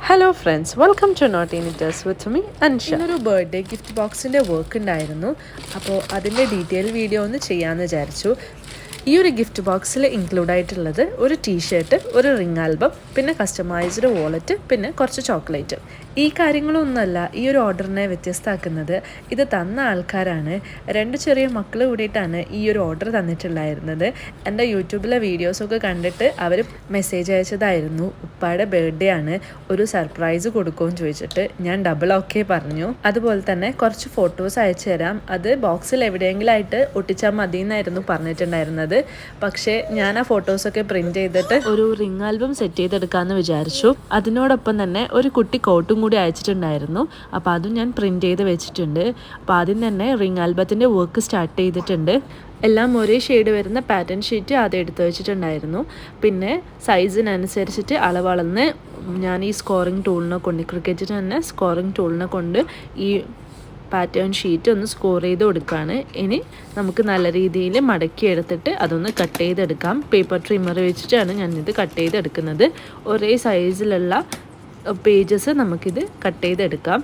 Hello friends, welcome to note initiators with me Ansha. ഇന്നൊരു birthday gift ബോക്സിൻ്റെ work ഉണ്ടായിരുന്നു. അപ്പോൾ അതിൻ്റെ ഡീറ്റെയിൽ വീഡിയോ ഒന്ന് ചെയ്യാമെന്ന് വിചാരിച്ചു. ഈ ഒരു ഗിഫ്റ്റ് ബോക്സിൽ ഇൻക്ലൂഡ് ആയിട്ടുള്ളത് ഒരു ടീഷർട്ട്, ഒരു റിംഗ് ആൽബം, പിന്നെ കസ്റ്റമൈസ്ഡ് വാലറ്റ്, പിന്നെ കുറച്ച് ചോക്ലേറ്റ്. ഈ കാര്യങ്ങളൊന്നുമല്ല ഈ ഒരു ഓർഡറിനെ വ്യത്യസ്തമാക്കുന്നത്. ഇത് തന്ന ആൾക്കാരാണ്. 2 ചെറിയ മക്കൾ കൂടിയിട്ടാണ് ഈ ഒരു ഓർഡർ തന്നിട്ടുണ്ടായിരുന്നത്. എൻ്റെ യൂട്യൂബിലെ വീഡിയോസൊക്കെ കണ്ടിട്ട് അവർ മെസ്സേജ് അയച്ചതായിരുന്നു. ഉപ്പായുടെ ബർത്ത്ഡേ ആണ്, ഒരു സർപ്രൈസ് കൊടുക്കുമെന്ന് ചോദിച്ചിട്ട് ഞാൻ ഡബിൾ ഓക്കെ പറഞ്ഞു. അതുപോലെ തന്നെ കുറച്ച് ഫോട്ടോസ് അയച്ചു തരാം, അത് ബോക്സിൽ എവിടെയെങ്കിലും ആയിട്ട് ഒട്ടിച്ചാൽ മതി എന്നായിരുന്നു പറഞ്ഞിട്ടുണ്ടായിരുന്നത്. പക്ഷേ ഞാൻ ആ ഫോട്ടോസൊക്കെ പ്രിന്റ് ചെയ്തിട്ട് ഒരു റിംഗ് ആൽബം സെറ്റ് ചെയ്തെടുക്കാമെന്ന് വിചാരിച്ചു. അതിനോടൊപ്പം തന്നെ ഒരു കുട്ടി കോട്ടും കൂടി അയച്ചിട്ടുണ്ടായിരുന്നു. അപ്പോൾ അതും ഞാൻ പ്രിന്റ് ചെയ്ത് വെച്ചിട്ടുണ്ട്. അപ്പോൾ ആദ്യം തന്നെ റിംഗ് ആൽബത്തിൻ്റെ വർക്ക് സ്റ്റാർട്ട് ചെയ്തിട്ടുണ്ട്. എല്ലാം ഒരേ ഷെയ്ഡ് വരുന്ന പാറ്റേൺ ഷീറ്റ് ആദ്യം എടുത്ത് വെച്ചിട്ടുണ്ടായിരുന്നു. പിന്നെ സൈസിനനുസരിച്ചിട്ട് അളവളന്ന് ഞാൻ ഈ സ്കോറിങ് ടൂളിനെ കൊണ്ട്, ക്രിക്കറ്റിന് തന്നെ സ്കോറിങ് ടൂളിനെ കൊണ്ട് ഈ പാറ്റേൺ ഷീറ്റ് ഒന്ന് സ്കോർ ചെയ്ത് കൊടുക്കുകയാണ്. ഇനി നമുക്ക് നല്ല രീതിയിൽ മടക്കി എടുത്തിട്ട് അതൊന്ന് കട്ട് ചെയ്തെടുക്കാം. പേപ്പർ ട്രിമ്മർ വെച്ചിട്ടാണ് ഞാനിത് കട്ട് ചെയ്തെടുക്കുന്നത്. ഒരേ സൈസിലുള്ള പേജസ് നമുക്കിത് കട്ട് ചെയ്തെടുക്കാം.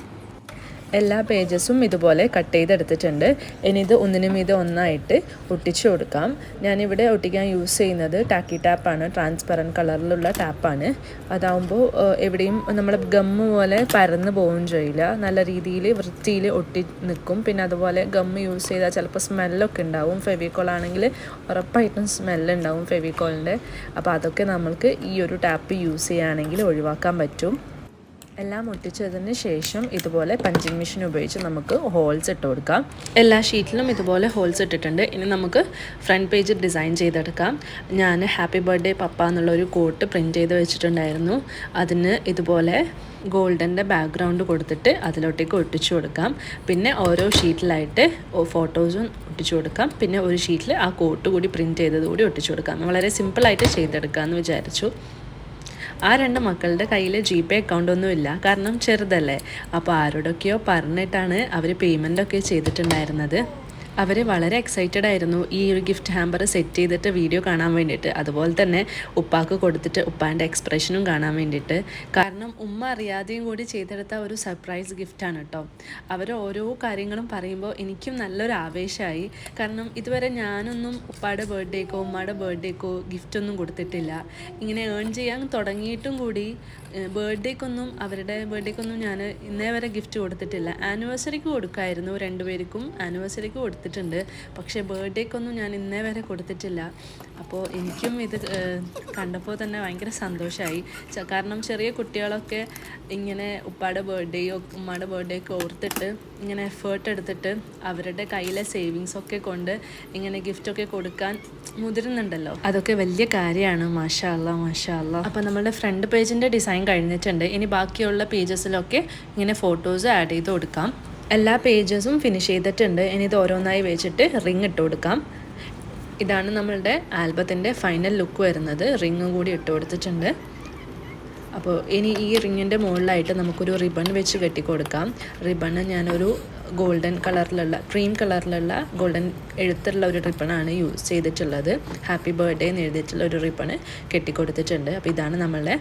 എല്ലാ പേജസും ഇതുപോലെ കട്ട് ചെയ്തെടുത്തിട്ടുണ്ട്. ഇനി ഇത് ഒന്നിനും ഇത് ഒന്നായിട്ട് ഒട്ടിച്ചു കൊടുക്കാം. ഞാനിവിടെ ഒട്ടിക്കാൻ യൂസ് ചെയ്യുന്നത് ടാക്കി ടാപ്പാണ്, ട്രാൻസ്പെറൻറ്റ് കളറിലുള്ള ടാപ്പാണ്. അതാവുമ്പോൾ എവിടെയും നമ്മൾ ഗമ്മ് പോലെ പരന്ന് പോവുകയും ചെയ്യില്ല, നല്ല രീതിയിൽ വൃത്തിയിൽ ഒട്ടി നിൽക്കും. പിന്നെ അതുപോലെ ഗമ്മ് യൂസ് ചെയ്താൽ ചിലപ്പോൾ സ്മെല്ലൊക്കെ ഉണ്ടാവും. ഫെവിക്കോൾ ആണെങ്കിൽ ഉറപ്പായിട്ടും സ്മെല്ലുണ്ടാവും ഫെവിക്കോളിൻ്റെ. അപ്പോൾ അതൊക്കെ നമ്മൾക്ക് ഈ ഒരു ടാപ്പ് യൂസ് ചെയ്യുകയാണെങ്കിൽ ഒഴിവാക്കാൻ പറ്റും. എല്ലാം ഒട്ടിച്ചതിന് ശേഷം ഇതുപോലെ പഞ്ചിങ് മെഷീൻ ഉപയോഗിച്ച് നമുക്ക് ഹോൾസ് ഇട്ട് കൊടുക്കാം. എല്ലാ ഷീറ്റിലും ഇതുപോലെ ഹോൾസ് ഇട്ടിട്ടുണ്ട്. ഇനി നമുക്ക് ഫ്രണ്ട് പേജ് ഡിസൈൻ ചെയ്തെടുക്കാം. ഞാൻ ഹാപ്പി ബർത്ത്ഡേ പപ്പ എന്നുള്ളൊരു കോട്ട് പ്രിൻറ്റ് ചെയ്ത് വെച്ചിട്ടുണ്ടായിരുന്നു. അതിന് ഇതുപോലെ ഗോൾഡൻ്റെ ബാക്ക്ഗ്രൗണ്ട് കൊടുത്തിട്ട് അതിലോട്ടേക്ക് ഒട്ടിച്ചു കൊടുക്കാം. പിന്നെ ഓരോ ഷീറ്റിലായിട്ട് ഫോട്ടോസും ഒട്ടിച്ചു കൊടുക്കാം. പിന്നെ ഒരു ഷീറ്റിൽ ആ കോട്ട് കൂടി പ്രിൻറ്റ് ചെയ്തത് കൂടി ഒട്ടിച്ചു കൊടുക്കാം. വളരെ സിമ്പിളായിട്ട് ചെയ്തെടുക്കാമെന്ന് വിചാരിച്ചു. ആ 2 മക്കളുടെ കയ്യിൽ GPay അക്കൗണ്ടൊന്നും ഇല്ല, കാരണം ചെറുതല്ലേ. അപ്പോൾ ആരോടൊക്കെയോ പറഞ്ഞിട്ടാണ് അവർ പേയ്മെൻറ്റൊക്കെ ചെയ്തിട്ടുണ്ടായിരുന്നത്. അവർ വളരെ എക്സൈറ്റഡ് ആയിരുന്നു ഈ ഒരു ഗിഫ്റ്റ് ഹാമ്പർ സെറ്റ് ചെയ്തിട്ട് വീഡിയോ കാണാൻ വേണ്ടിയിട്ട്. അതുപോലെ തന്നെ ഉപ്പാക്ക് കൊടുത്തിട്ട് ഉപ്പാൻ്റെ എക്സ്പ്രഷനും കാണാൻ വേണ്ടിയിട്ട്. കാരണം ഉമ്മ അറിയാതെയും കൂടി ചെയ്തെടുത്ത ഒരു സർപ്രൈസ് ഗിഫ്റ്റാണ് കേട്ടോ. അവർ ഓരോ കാര്യങ്ങളും പറയുമ്പോൾ എനിക്കും നല്ലൊരു ആവേശമായി. കാരണം ഇതുവരെ ഞാനൊന്നും ഉപ്പായുടെ ബർത്ത്ഡേക്കോ ഉമ്മയുടെ ബർത്ത്ഡേക്കോ ഗിഫ്റ്റൊന്നും കൊടുത്തിട്ടില്ല. ഇങ്ങനെ ഏൺ ചെയ്യാൻ തുടങ്ങിയിട്ടും കൂടി അവരുടെ ബർത്ത്ഡേക്കൊന്നും ഞാൻ ഇന്നേ വരെ ഗിഫ്റ്റ് കൊടുത്തിട്ടില്ല. ആനിവേഴ്സറിക്ക് കൊടുക്കുമായിരുന്നു, 2 പേർക്കും ആനിവേഴ്സറിക്ക് കൊടുത്തിട്ടുണ്ട്. പക്ഷേ ബർത്ത്ഡേക്കൊന്നും ഞാൻ ഇന്നേ വരെ കൊടുത്തിട്ടില്ല. അപ്പോൾ എനിക്കും ഇത് കണ്ടപ്പോൾ തന്നെ ഭയങ്കര സന്തോഷമായി. കാരണം ചെറിയ കുട്ടികളൊക്കെ ഇങ്ങനെ ഉപ്പായുടെ ബർത്ത്ഡേയോ ഉമ്മയുടെ ബർത്ത്ഡേയൊക്കെ ഓർത്തിട്ട് ഇങ്ങനെ എഫേർട്ട് എടുത്തിട്ട് അവരുടെ കയ്യിലെ സേവിങ്സൊക്കെ കൊണ്ട് ഇങ്ങനെ ഗിഫ്റ്റൊക്കെ കൊടുക്കാൻ മുതിരുന്നുണ്ടല്ലോ. അതൊക്കെ വലിയ കാര്യമാണ്. മാഷാ അല്ലാ, മാഷാ അല്ലാ. അപ്പോൾ നമ്മളുടെ ഫ്രണ്ട് പേജിൻ്റെ ഡിസൈൻ കഴിഞ്ഞിട്ടുണ്ട്. ഇനി ബാക്കിയുള്ള പേജസിലൊക്കെ ഇങ്ങനെ ഫോട്ടോസ് ആഡ് ചെയ്ത് കൊടുക്കാം. എല്ലാ പേജസും ഫിനിഷ് ചെയ്തിട്ടുണ്ട്. ഇനി ഇത് ഓരോന്നായി വെച്ചിട്ട് റിങ് ഇട്ട് കൊടുക്കാം. ഇതാണ് നമ്മളുടെ ആൽബത്തിൻ്റെ ഫൈനൽ ലുക്ക് വരുന്നത്. റിങ്ങും കൂടി ഇട്ട് കൊടുത്തിട്ടുണ്ട്. അപ്പോൾ ഇനി ഈ റിങ്ങിൻ്റെ മുകളിലായിട്ട് നമുക്കൊരു റിബൺ വെച്ച് കെട്ടിക്കൊടുക്കാം. റിബണ് ഞാനൊരു ക്രീം കളറിലുള്ള ഗോൾഡൻ എഴുത്തുള്ള ഒരു റിബണാണ് യൂസ് ചെയ്തിട്ടുള്ളത്. ഹാപ്പി ബർത്ത്ഡേ എന്ന് എഴുതിയിട്ടുള്ള ഒരു റിബണ് കെട്ടിക്കൊടുത്തിട്ടുണ്ട്. അപ്പോൾ ഇതാണ് നമ്മളുടെ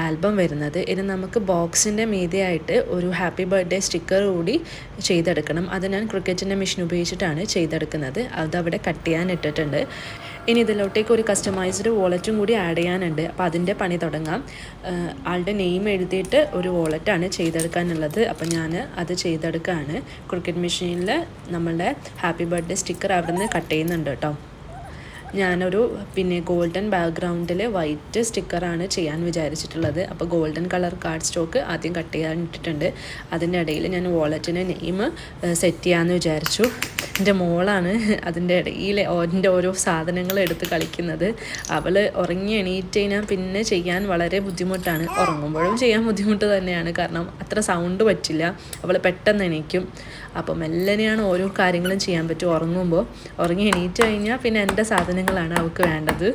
ആൽബം വരുന്നത്. ഇനി നമുക്ക് ബോക്സിൻ്റെ മീതെയായിട്ട് ഒരു ഹാപ്പി ബർത്ത്ഡേ സ്റ്റിക്കർ കൂടി ചെയ്തെടുക്കണം. അത് ഞാൻ ക്രിക്കറ്റിൻ്റെ മെഷീൻ ഉപയോഗിച്ചിട്ടാണ് ചെയ്തെടുക്കുന്നത്. അതവിടെ കട്ട് ചെയ്യാൻ ഇട്ടിട്ടുണ്ട്. ഇനി ഇതിലോട്ടേക്ക് ഒരു കസ്റ്റമൈസ്ഡ് വാലറ്റും കൂടി ആഡ് ചെയ്യാനുണ്ട്. അപ്പോൾ അതിൻ്റെ പണി തുടങ്ങാം. ആളുടെ നെയിം എഴുതിയിട്ട് ഒരു വാലറ്റാണ് ചെയ്തെടുക്കാനുള്ളത്. അപ്പോൾ ഞാൻ അത് ചെയ്തെടുക്കുകയാണ്. ക്രിക്കറ്റ് മെഷീനിൽ നമ്മളുടെ ഹാപ്പി ബർത്ത്ഡേ സ്റ്റിക്കർ അവിടെ നിന്ന് കട്ട് ചെയ്യുന്നുണ്ട് കേട്ടോ. ഞാനൊരു ഗോൾഡൻ ബാക്ക്ഗ്രൗണ്ടിൽ വൈറ്റ് സ്റ്റിക്കറാണ് ചെയ്യാൻ വിചാരിച്ചിട്ടുള്ളത്. അപ്പോൾ ഗോൾഡൻ കളർ കാർഡ് സ്റ്റോക്ക് ആദ്യം കട്ട് ചെയ്യാൻ ഇട്ടിട്ടുണ്ട്. അതിൻ്റെ ഇടയിൽ ഞാൻ വാലറ്റിന് നെയിം സെറ്റ് ചെയ്യാമെന്ന് വിചാരിച്ചു. എൻ്റെ മോളാണ് അതിൻ്റെ ഇടയിൽ എൻ്റെ ഓരോ സാധനങ്ങൾ എടുത്ത് കളിക്കുന്നത്. അവൾ ഉറങ്ങി എണീറ്റ് കഴിഞ്ഞാൽ പിന്നെ ചെയ്യാൻ വളരെ ബുദ്ധിമുട്ടാണ്. ഉറങ്ങുമ്പോഴും ചെയ്യാൻ ബുദ്ധിമുട്ട് തന്നെയാണ്, കാരണം അത്ര സൗണ്ട് പറ്റില്ല. അവൾ പെട്ടെന്ന് എണീക്കും. അപ്പോൾ മെല്ലനെയാണ് ഓരോ കാര്യങ്ങളും ചെയ്യാൻ പറ്റും. ഉറങ്ങി എണീറ്റ് കഴിഞ്ഞാൽ പിന്നെ എൻ്റെ സാധനങ്ങളാണ് അവൾക്ക് വേണ്ടത്.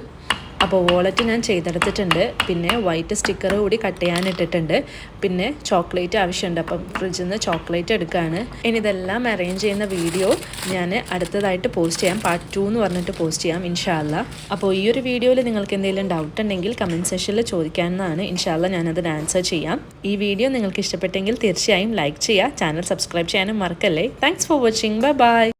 അപ്പോൾ വാളറ്റ് ഞാൻ ചെയ്തെടുത്തിട്ടുണ്ട്. പിന്നെ വൈറ്റ് സ്റ്റിക്കർ കൂടി കട്ട് ചെയ്യാനിട്ടിട്ടുണ്ട്. പിന്നെ ചോക്ലേറ്റ് ആവശ്യമുണ്ട്. അപ്പം ഫ്രിഡ്ജിൽ നിന്ന് ചോക്ലേറ്റ് എടുക്കുകയാണ്. ഇനി ഇതെല്ലാം അറേഞ്ച് ചെയ്യുന്ന വീഡിയോ ഞാൻ അടുത്തതായിട്ട് പോസ്റ്റ് ചെയ്യാം. പാർട്ട് 2 എന്ന് പറഞ്ഞിട്ട് പോസ്റ്റ് ചെയ്യാം ഇൻഷാ അല്ലാ. അപ്പോൾ ഈ ഒരു വീഡിയോയിൽ നിങ്ങൾക്ക് എന്തെങ്കിലും ഡൗട്ട് ഉണ്ടെങ്കിൽ കമൻറ്റ് സെക്ഷനിൽ ചോദിക്കാവുന്നതാണ്. ഇൻഷാ അല്ലാ ഞാനതിന് ആൻസർ ചെയ്യാം. ഈ വീഡിയോ നിങ്ങൾക്ക് ഇഷ്ടപ്പെട്ടെങ്കിൽ തീർച്ചയായും ലൈക്ക് ചെയ്യുക. ചാനൽ സബ്സ്ക്രൈബ് ചെയ്യാനും മറക്കല്ലേ. Thanks for watching. ബൈ.